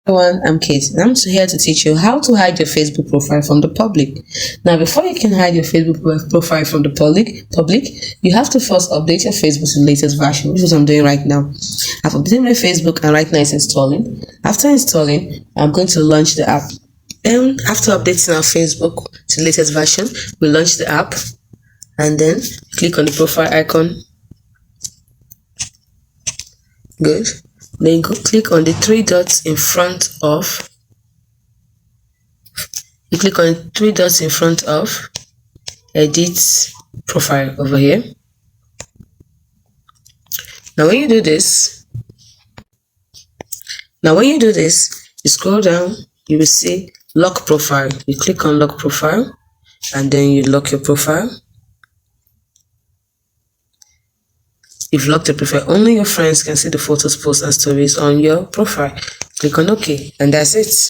Everyone, I'm Kate, and I'm here to teach you how to hide your Facebook profile from the public. Now, before you can hide your Facebook profile from the public, you have to first update your Facebook to the latest version, which is what I'm doing right now. I've updated my Facebook, and right now it's installing. After installing, I'm going to launch the app. Then, after updating our Facebook to the latest version, we launch the app, and then click on the profile icon. Good. Then go click on the three dots in front of. You click on the three dots in front of edit profile over here. Now when you do this, you scroll down, you will see lock profile. You click on lock profile and then you lock your profile. You've locked the profile. Only your friends can see the photos, posts, and stories on your profile. Click on OK, and that's it.